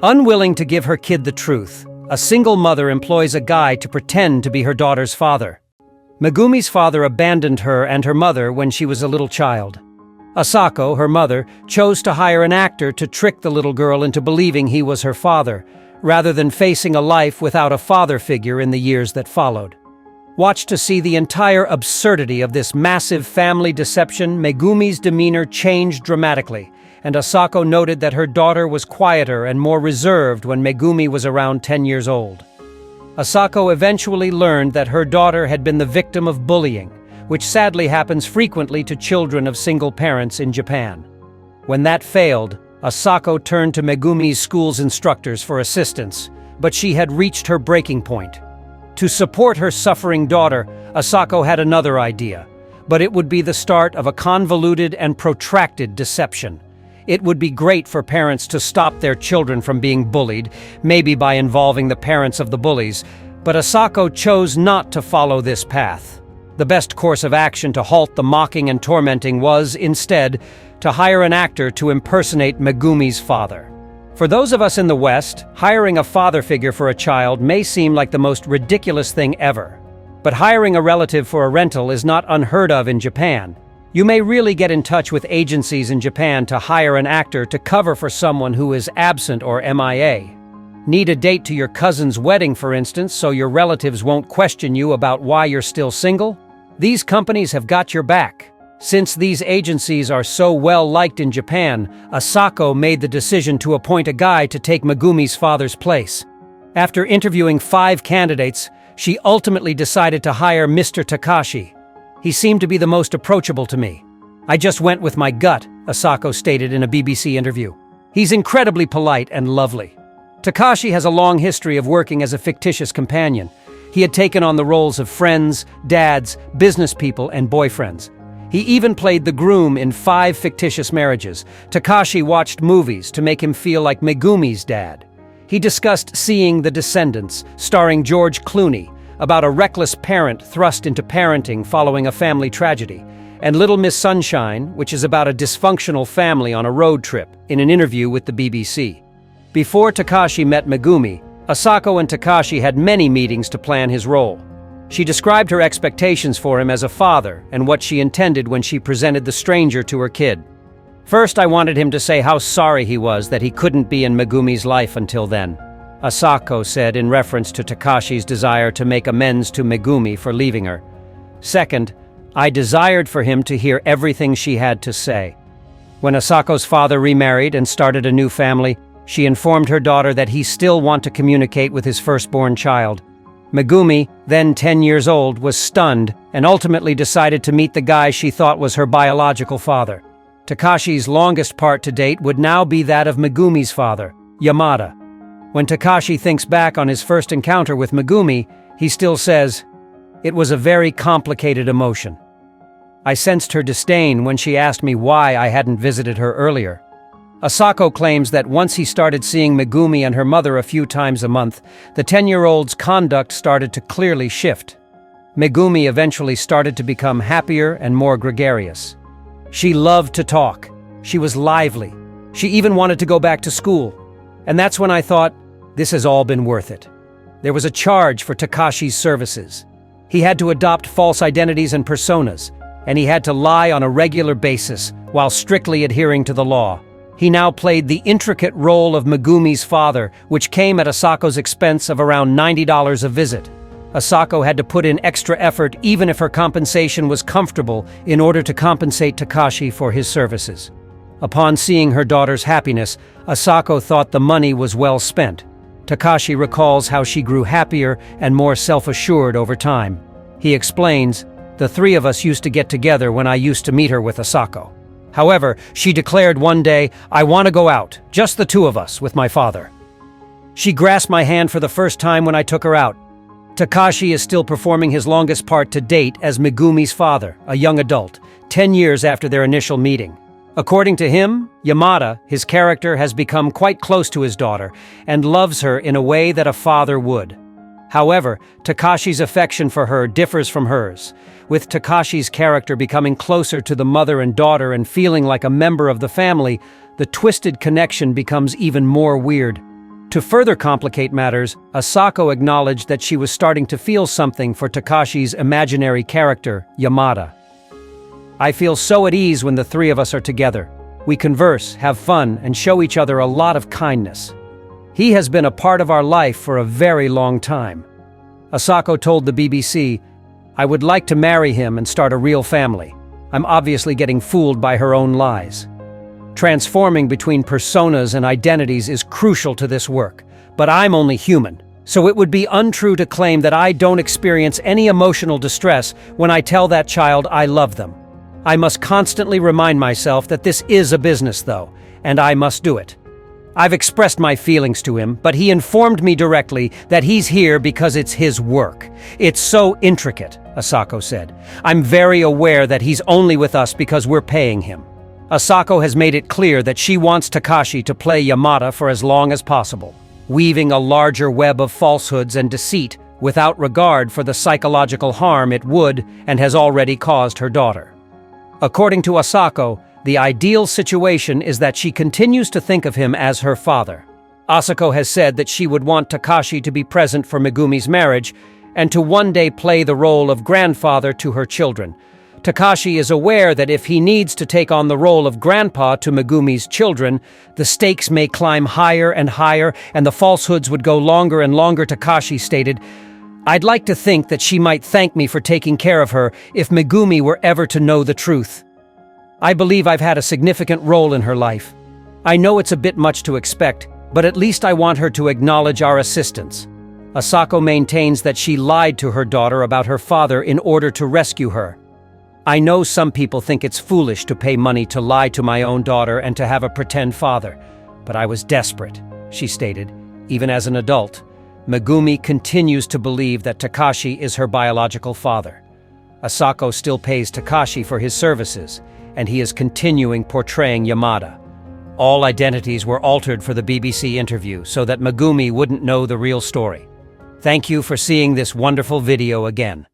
Unwilling to give her kid the truth, a single mother employs a guy to pretend to be her daughter's father. Megumi's father abandoned her and her mother when she was a little child. Asako, her mother, chose to hire an actor to trick the little girl into believing he was her father, rather than facing a life without a father figure in the years that followed. Watch to see the entire absurdity of this massive family deception. Megumi's demeanor changed dramatically, and Asako noted that her daughter was quieter and more reserved when Megumi was around 10 years old. Asako eventually learned that her daughter had been the victim of bullying, which sadly happens frequently to children of single parents in Japan. When that failed, Asako turned to Megumi's school's instructors for assistance, but she had reached her breaking point. To support her suffering daughter, Asako had another idea, but it would be the start of a convoluted and protracted deception. It would be great for parents to stop their children from being bullied, maybe by involving the parents of the bullies, but Asako chose not to follow this path. The best course of action to halt the mocking and tormenting was, instead, to hire an actor to impersonate Megumi's father. For those of us in the West, hiring a father figure for a child may seem like the most ridiculous thing ever. But hiring a relative for a rental is not unheard of in Japan. You may really get in touch with agencies in Japan to hire an actor to cover for someone who is absent or MIA. Need a date to your cousin's wedding, for instance, so your relatives won't question you about why you're still single? These companies have got your back. Since these agencies are so well liked in Japan, Asako made the decision to appoint a guy to take Megumi's father's place. After interviewing 5 candidates, she ultimately decided to hire Mr. Takashi. He seemed to be the most approachable to me. I just went with my gut, Asako stated in a BBC interview. He's incredibly polite and lovely. Takashi has a long history of working as a fictitious companion. He had taken on the roles of friends, dads, business people, and boyfriends. He even played the groom in 5 fictitious marriages. Takashi watched movies to make him feel like Megumi's dad. He discussed Seeing the Descendants, starring George Clooney, about a reckless parent thrust into parenting following a family tragedy, and Little Miss Sunshine, which is about a dysfunctional family on a road trip, in an interview with the BBC. Before Takashi met Megumi, Asako and Takashi had many meetings to plan his role. She described her expectations for him as a father and what she intended when she presented the stranger to her kid. First, I wanted him to say how sorry he was that he couldn't be in Megumi's life until then, Asako said in reference to Takashi's desire to make amends to Megumi for leaving her. Second, I desired for him to hear everything she had to say. When Asako's father remarried and started a new family, she informed her daughter that he still wanted to communicate with his firstborn child. Megumi, then 10 years old, was stunned and ultimately decided to meet the guy she thought was her biological father. Takashi's longest part to date would now be that of Megumi's father, Yamada. When Takashi thinks back on his first encounter with Megumi, he still says, "It was a very complicated emotion. I sensed her disdain when she asked me why I hadn't visited her earlier." Asako claims that once he started seeing Megumi and her mother a few times a month, the 10-year-old's conduct started to clearly shift. Megumi eventually started to become happier and more gregarious. She loved to talk. She was lively. She even wanted to go back to school. And that's when I thought, this has all been worth it. There was a charge for Takashi's services. He had to adopt false identities and personas, and he had to lie on a regular basis while strictly adhering to the law. He now played the intricate role of Megumi's father, which came at Asako's expense of around $90 a visit. Asako had to put in extra effort even if her compensation was comfortable in order to compensate Takashi for his services. Upon seeing her daughter's happiness, Asako thought the money was well spent. Takashi recalls how she grew happier and more self-assured over time. He explains, "The 3 of us used to get together when I used to meet her with Asako. However, she declared one day, 'I want to go out, just the 2 of us, with my father.' She grasped my hand for the first time when I took her out." Takashi is still performing his longest part to date as Megumi's father, a young adult, 10 years after their initial meeting. According to him, Yamada, his character, has become quite close to his daughter and loves her in a way that a father would. However, Takashi's affection for her differs from hers, with Takashi's character becoming closer to the mother and daughter and feeling like a member of the family. The twisted connection becomes even more weird. To further complicate matters, Asako acknowledged that she was starting to feel something for Takashi's imaginary character, Yamada. "I feel so at ease when the three of us are together. We converse, have fun, and show each other a lot of kindness. He has been a part of our life for a very long time." Asako told the BBC, "I would like to marry him and start a real family. I'm obviously getting fooled by her own lies. Transforming between personas and identities is crucial to this work, but I'm only human, so it would be untrue to claim that I don't experience any emotional distress when I tell that child I love them. I must constantly remind myself that this is a business, though, and I must do it. I've expressed my feelings to him, but he informed me directly that he's here because it's his work. It's so intricate," Asako said. "I'm very aware that he's only with us because we're paying him." Asako has made it clear that she wants Takashi to play Yamada for as long as possible, weaving a larger web of falsehoods and deceit without regard for the psychological harm it would and has already caused her daughter. According to Asako, the ideal situation is that she continues to think of him as her father. Asako has said that she would want Takashi to be present for Megumi's marriage and to one day play the role of grandfather to her children. Takashi is aware that if he needs to take on the role of grandpa to Megumi's children, the stakes may climb higher and higher and the falsehoods would go longer and longer. Takashi stated, "I'd like to think that she might thank me for taking care of her if Megumi were ever to know the truth. I believe I've had a significant role in her life. I know it's a bit much to expect, but at least I want her to acknowledge our assistance." Asako maintains that she lied to her daughter about her father in order to rescue her. "I know some people think it's foolish to pay money to lie to my own daughter and to have a pretend father, but I was desperate," she stated. Even as an adult, Megumi continues to believe that Takashi is her biological father. Asako still pays Takashi for his services, and he is continuing portraying Yamada. All identities were altered for the BBC interview so that Megumi wouldn't know the real story. Thank you for seeing this wonderful video again.